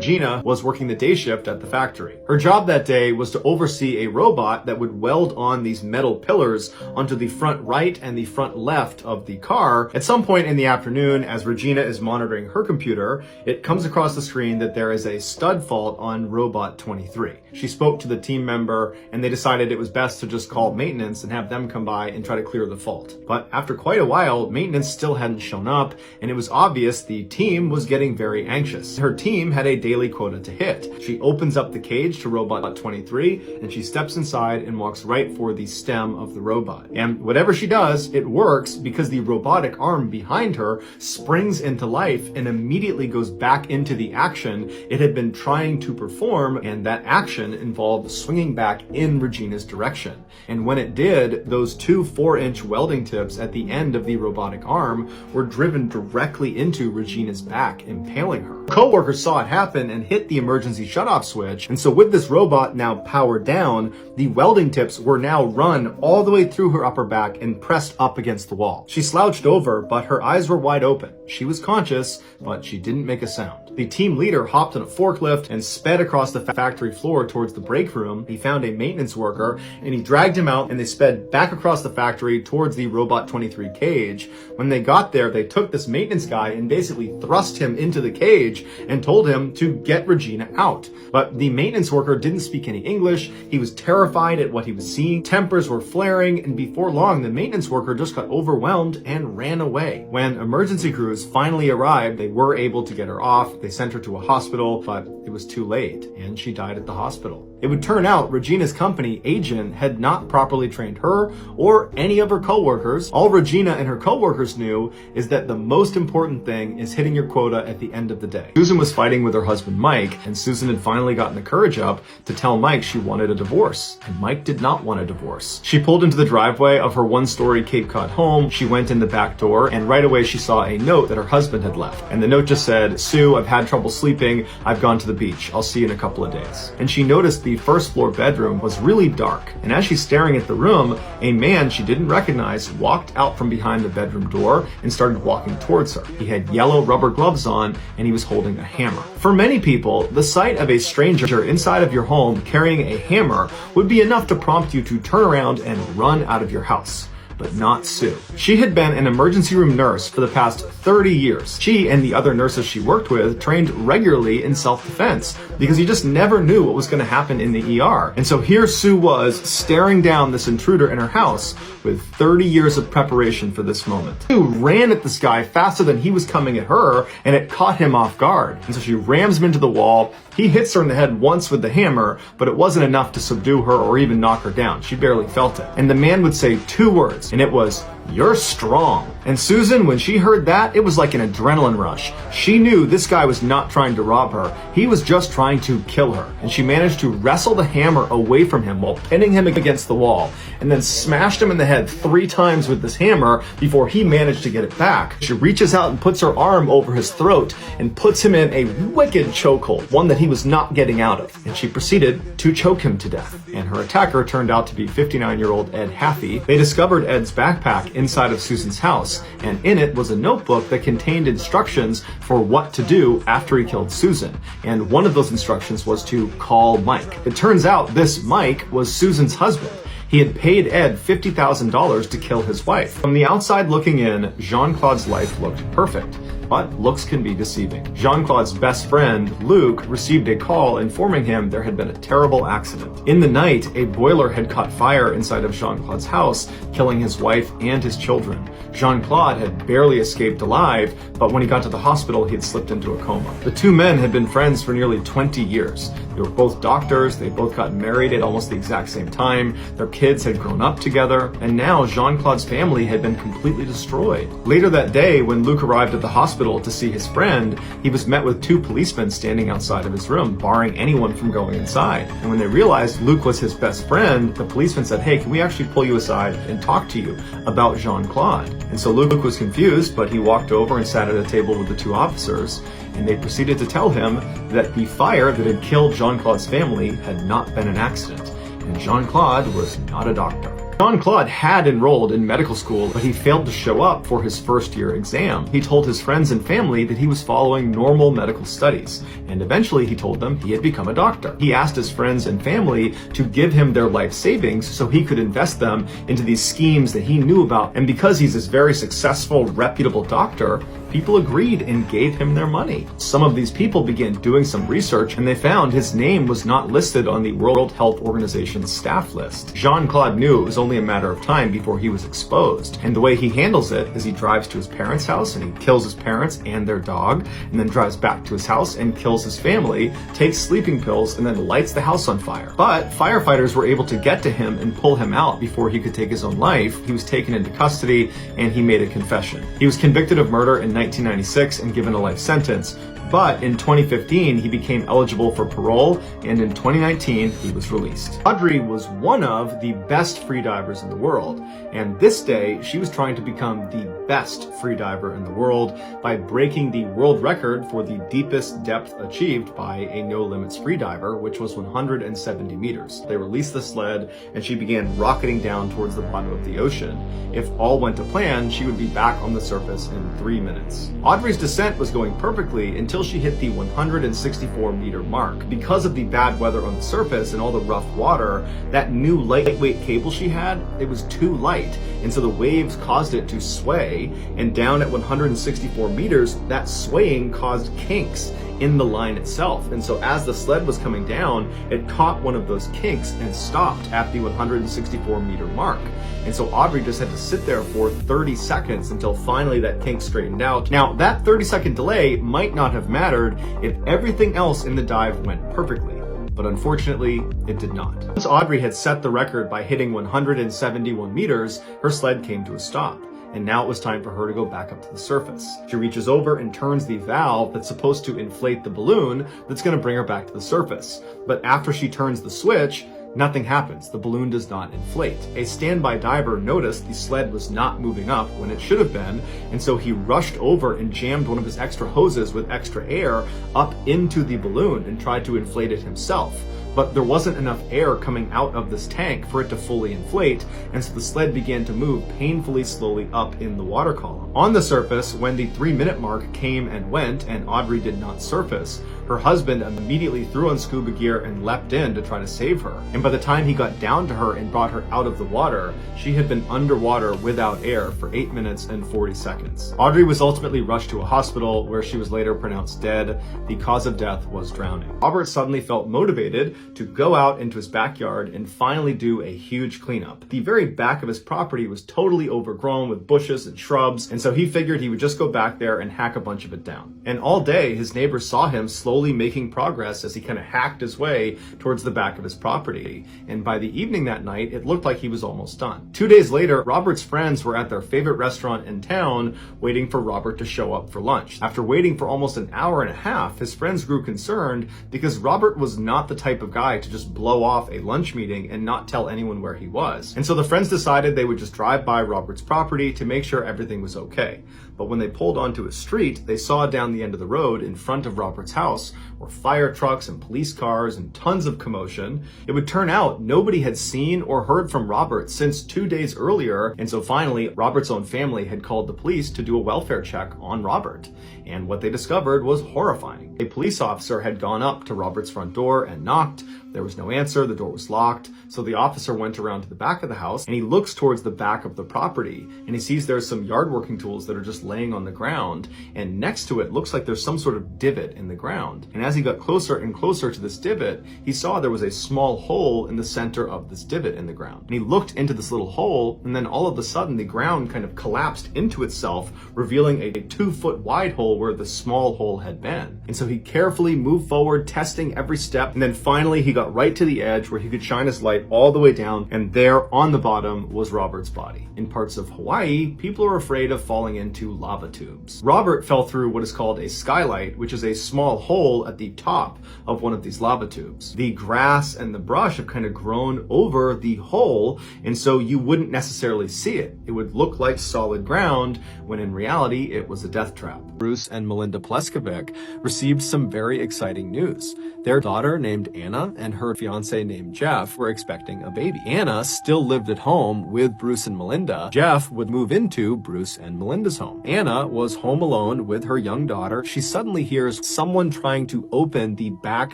Regina was working the day shift at the factory. Her job that day was to oversee a robot that would weld on these metal pillars onto the front right and the front left of the car. At some point in the afternoon, as Regina is monitoring her computer, it comes across the screen that there is a stud fault on robot 23. She spoke to the team member and they decided it was best to just call maintenance and have them come by and try to clear the fault. But after quite a while, maintenance still hadn't shown up, and it was obvious the team was getting very anxious. Her team had a daily quota to hit. She opens up the cage to robot 23 and she steps inside and walks right for the stem of the robot. And whatever she does, it works because the robotic arm behind her springs into life and immediately goes back into the action it had been trying to perform, and that action involved swinging back in Regina's direction. And when it did, those two 4-inch welding tips at the end of the robotic arm were driven directly into Regina's back, impaling her. Co-workers saw it happen and hit the emergency shutoff switch, and so with this robot now powered down, the welding tips were now run all the way through her upper back and pressed up against the wall. She slouched over, but her eyes were wide open. She was conscious, but she didn't make a sound. The team leader hopped on a forklift and sped across the factory floor towards the break room. He found a maintenance worker and he dragged him out, and they sped back across the factory towards the Robot 23 cage. When they got there, they took this maintenance guy and basically thrust him into the cage and told him to get Regina out. But the maintenance worker didn't speak any English. He was terrified at what he was seeing. Tempers were flaring, and before long, the maintenance worker just got overwhelmed and ran away. When emergency crews finally arrived, they were able to get her off. They sent her to a hospital, but it was too late, and she died at the hospital. It would turn out Regina's company, Agent, had not properly trained her or any of her coworkers. All Regina and her coworkers knew is that the most important thing is hitting your quota at the end of the day. Susan was fighting with her husband Mike, and Susan had finally gotten the courage up to tell Mike she wanted a divorce, and Mike did not want a divorce. She pulled into the driveway of her one-story Cape Cod home. She went in the back door, and right away she saw a note that her husband had left. And the note just said, "Sue, I've had trouble sleeping. I've gone to the beach. I'll see you in a couple of days." And she noticed the first floor bedroom was really dark, and as she's staring at the room, a man she didn't recognize walked out from behind the bedroom door and started walking towards her. He had yellow rubber gloves on, and he was holding a hammer. For many people, the sight of a stranger inside of your home carrying a hammer would be enough to prompt you to turn around and run out of your house. But not Sue. She had been an emergency room nurse for the past 30 years. She and the other nurses she worked with trained regularly in self-defense because you just never knew what was going to happen in the ER. And so here Sue was staring down this intruder in her house with 30 years of preparation for this moment. Sue ran at this guy faster than he was coming at her, and it caught him off guard. And so she rams him into the wall. He hits her in the head once with the hammer, but it wasn't enough to subdue her or even knock her down. She barely felt it. And the man would say 2 words, and it was, "You're strong." And Susan, when she heard that, it was like an adrenaline rush. She knew this guy was not trying to rob her. He was just trying to kill her. And she managed to wrestle the hammer away from him while pinning him against the wall, and then smashed him in the head 3 times with this hammer before he managed to get it back. She reaches out and puts her arm over his throat and puts him in a wicked chokehold, one that he was not getting out of. And she proceeded to choke him to death. And her attacker turned out to be 59-year-old Ed Haffey. They discovered Ed's backpack inside of Susan's house, and in it was a notebook that contained instructions for what to do after he killed Susan. And one of those instructions was to call Mike. It turns out this Mike was Susan's husband. He had paid Ed $50,000 to kill his wife. From the outside looking in, Jean-Claude's life looked perfect. But looks can be deceiving. Jean-Claude's best friend, Luc, received a call informing him there had been a terrible accident. In the night, a boiler had caught fire inside of Jean-Claude's house, killing his wife and his children. Jean-Claude had barely escaped alive, but when he got to the hospital, he had slipped into a coma. The 2 men had been friends for nearly 20 years. They were both doctors, they both got married at almost the exact same time, their kids had grown up together, and now Jean-Claude's family had been completely destroyed. Later that day, when Luc arrived at the hospital to see his friend, he was met with 2 policemen standing outside of his room, barring anyone from going inside. And when they realized Luc was his best friend, the policeman said, "Hey, can we actually pull you aside and talk to you about Jean-Claude?" And so Luc was confused, but he walked over and sat at a table with the 2 officers, and they proceeded to tell him that the fire that had killed Jean-Claude's family had not been an accident, and Jean-Claude was not a doctor. Jean-Claude had enrolled in medical school, but he failed to show up for his first year exam. He told his friends and family that he was following normal medical studies, and eventually he told them he had become a doctor. He asked his friends and family to give him their life savings so he could invest them into these schemes that he knew about, and because he's this very successful, reputable doctor, people agreed and gave him their money. Some of these people began doing some research and they found his name was not listed on the World Health Organization's staff list. Jean-Claude knew it was only a matter of time before he was exposed, and the way he handles it is he drives to his parents' house and he kills his parents and their dog, and then drives back to his house and kills his family, takes sleeping pills, and then lights the house on fire. But firefighters were able to get to him and pull him out before he could take his own life. He was taken into custody and he made a confession. He was convicted of murder in 1996 and given a life sentence, but in 2015 he became eligible for parole, and in 2019 he was released. Audrey was one of the best freedivers in the world, and this day she was trying to become the best freediver in the world by breaking the world record for the deepest depth achieved by a no limits freediver, which was 170 meters. They released the sled and she began rocketing down towards the bottom of the ocean. If all went to plan, she would be back on the surface in 3 minutes. Audrey's descent was going perfectly until she hit the 164 meter mark. Because of the bad weather on the surface and all the rough water, that new lightweight cable she had, it was too light, and so the waves caused it to sway, and down at 164 meters, that swaying caused kinks in the line itself. And so as the sled was coming down, it caught one of those kinks and stopped at the 164 meter mark. And so Audrey just had to sit there for 30 seconds until finally that kink straightened out. Now, that 30-second delay might not have mattered if everything else in the dive went perfectly, but unfortunately, it did not. Once Audrey had set the record by hitting 171 meters, her sled came to a stop. And now it was time for her to go back up to the surface. She reaches over and turns the valve that's supposed to inflate the balloon that's going to bring her back to the surface. But after she turns the switch, nothing happens. The balloon does not inflate. A standby diver noticed the sled was not moving up when it should have been, and so he rushed over and jammed one of his extra hoses with extra air up into the balloon and tried to inflate it himself. But there wasn't enough air coming out of this tank for it to fully inflate, and so the sled began to move painfully slowly up in the water column. On the surface, when the 3-minute mark came and went and Audrey did not surface, her husband immediately threw on scuba gear and leapt in to try to save her. And by the time he got down to her and brought her out of the water, she had been underwater without air for 8 minutes and 40 seconds. Audrey was ultimately rushed to a hospital where she was later pronounced dead. The cause of death was drowning. Robert suddenly felt motivated to go out into his backyard and finally do a huge cleanup. The very back of his property was totally overgrown with bushes and shrubs, and so he figured he would just go back there and hack a bunch of it down. And all day, his neighbors saw him slowly making progress as he kind of hacked his way towards the back of his property. And by the evening that night, it looked like he was almost done. 2 days later, Robert's friends were at their favorite restaurant in town waiting for Robert to show up for lunch. After waiting for almost an hour and a half, his friends grew concerned because Robert was not the type of guy to just blow off a lunch meeting and not tell anyone where he was. And so the friends decided they would just drive by Robert's property to make sure everything was okay. But when they pulled onto a street, they saw down the end of the road in front of Robert's house were fire trucks and police cars and tons of commotion. It would turn out nobody had seen or heard from Robert since 2 days earlier, and so finally, Robert's own family had called the police to do a welfare check on Robert. And what they discovered was horrifying. A police officer had gone up to Robert's front door and knocked. There was no answer, the door was locked, so the officer went around to the back of the house and he looks towards the back of the property and he sees there's some yard working tools that are just laying on the ground, and next to it looks like there's some sort of divot in the ground. And as he got closer and closer to this divot, he saw there was a small hole in the center of this divot in the ground. And he looked into this little hole, and then all of a sudden the ground kind of collapsed into itself, revealing a 2-foot wide hole where the small hole had been. And so he carefully moved forward, testing every step, and then finally he got right to the edge where he could shine his light all the way down, and there on the bottom was Robert's body. In parts of Hawaii, people are afraid of falling into lava tubes. Robert fell through what is called a skylight, which is a small hole at the top of one of these lava tubes. The grass and the brush have kind of grown over the hole, and so you wouldn't necessarily see it. It would look like solid ground, when in reality, it was a death trap. Bruce and Melinda Pleskovic received some very exciting news. Their daughter, named Anna, and her fiance named Jeff were expecting a baby. Anna still lived at home with Bruce and Melinda. Jeff would move into Bruce and Melinda's home. Anna was home alone with her young daughter. She suddenly hears someone trying to open the back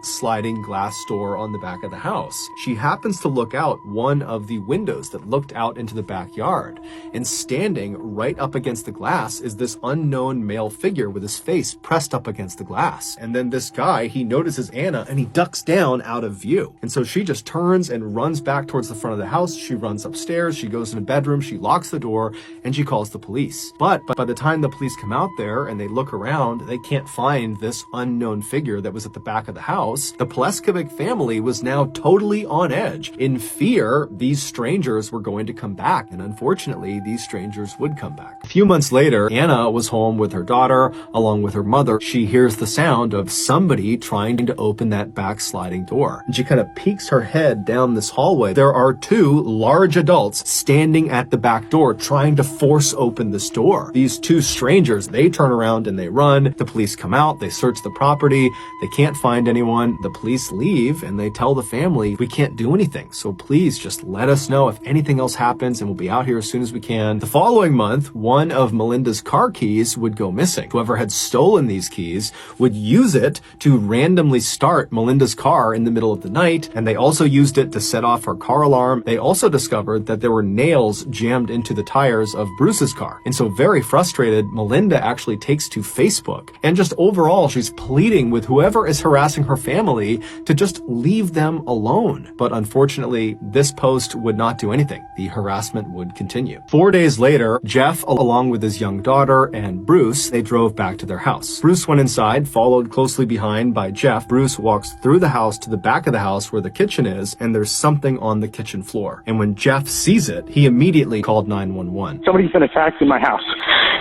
sliding glass door on the back of the house. She happens to look out one of the windows that looked out into the backyard, and standing right up against the glass is this unknown male figure with his face pressed up against the glass. And then this guy, he notices Anna and he ducks down out of view. And so she just turns and runs back towards the front of the house. She runs upstairs, she goes in a bedroom, she locks the door, and she calls the police. But by the time the police come out there and they look around, they can't find this unknown figure that was at the back of the house. The Pleskovic family was now totally on edge. In fear, these strangers were going to come back, and unfortunately, these strangers would come back. A few months later, Anna was home with her daughter, along with her mother. She hears the sound of somebody trying to open that back sliding door. And she kind of peeks her head down this hallway. There are two large adults standing at the back door trying to force open this door. These two strangers, they turn around and they run. The police come out, they search the property, they can't find anyone. The police leave and they tell the family, we can't do anything, so please just let us know if anything else happens and we'll be out here as soon as we can. The following month, one of Melinda's car keys would go missing. Whoever had stolen these keys would use it to randomly start Melinda's car in the middle of the night, and they also used it to set off her car alarm. They also discovered that there were nails jammed into the tires of Bruce's car. And so very frustrated, Melinda actually takes to Facebook, and just overall, she's pleading with whoever is harassing her family to just leave them alone. But unfortunately, this post would not do anything. The harassment would continue. 4 days later, Jeff, along with his young daughter and Bruce, they drove back to their house. Bruce went inside, followed closely behind by Jeff. Bruce walks through the house to the back of the house where the kitchen is, and there's something on the kitchen floor. And when Jeff sees it, he immediately called 911. Somebody's been attacked in my house.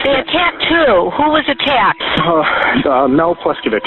They attacked who? Who was attacked? Mel Pleskovic.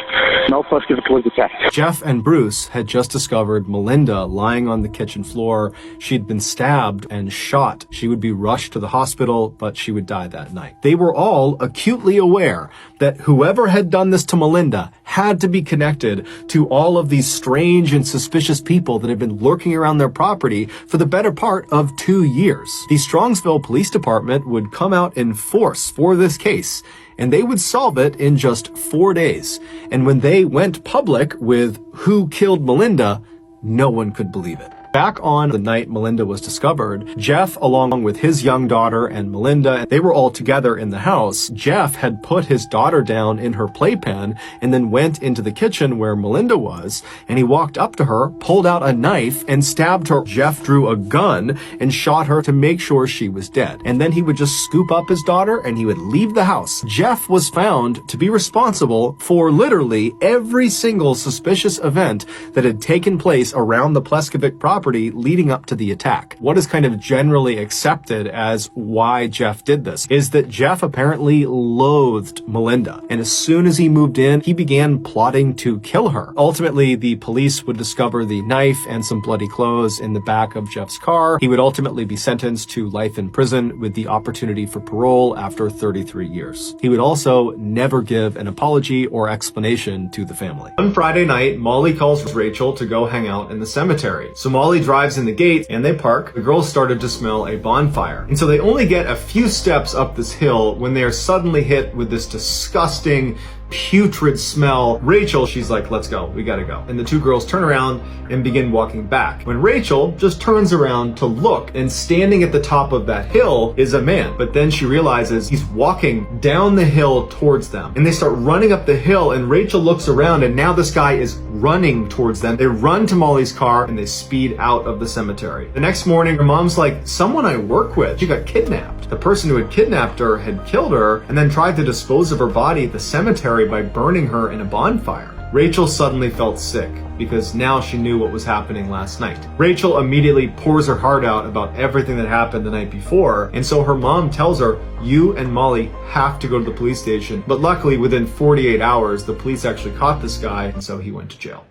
Mel Pleskovic was attacked. Jeff and Bruce had just discovered Melinda lying on the kitchen floor. She'd been stabbed and shot. She would be rushed to the hospital, but she would die that night. They were all acutely aware that whoever had done this to Melinda had to be connected to all of these strange and suspicious people that had been lurking around their property for the better part of 2 years. The Strongsville Police Department would come out in force for this case, and they would solve it in just 4 days. And when they went public with who killed Melinda, no one could believe it. Back on the night Melinda was discovered, Jeff, along with his young daughter and Melinda, they were all together in the house. Jeff had put his daughter down in her playpen and then went into the kitchen where Melinda was, and he walked up to her, pulled out a knife, and stabbed her. Jeff drew a gun and shot her to make sure she was dead. And then he would just scoop up his daughter and he would leave the house. Jeff was found to be responsible for literally every single suspicious event that had taken place around the Pleskovic property leading up to the attack. What is kind of generally accepted as why Jeff did this is that Jeff apparently loathed Melinda, and as soon as he moved in, he began plotting to kill her. Ultimately, the police would discover the knife and some bloody clothes in the back of Jeff's car. He would ultimately be sentenced to life in prison with the opportunity for parole after 33 years. He would also never give an apology or explanation to the family. One Friday night, Molly calls Rachel to go hang out in the cemetery. So Molly drives in the gate and they park. The girls started to smell a bonfire. And so they only get a few steps up this hill when they are suddenly hit with this disgusting, putrid smell. Rachel, she's like, let's go, we gotta go. And the two girls turn around and begin walking back. When Rachel just turns around to look, and standing at the top of that hill is a man. But then she realizes he's walking down the hill towards them. And they start running up the hill, and Rachel looks around, and now this guy is running towards them. They run to Molly's car and they speed out of the cemetery. The next morning, her mom's like, someone I work with, she got kidnapped. The person who had kidnapped her had killed her and then tried to dispose of her body at the cemetery by burning her in a bonfire. Rachel suddenly felt sick because now she knew what was happening last night. Rachel immediately pours her heart out about everything that happened the night before, and so her mom tells her, you and Molly have to go to the police station. But luckily, within 48 hours, the police actually caught this guy, and so he went to jail.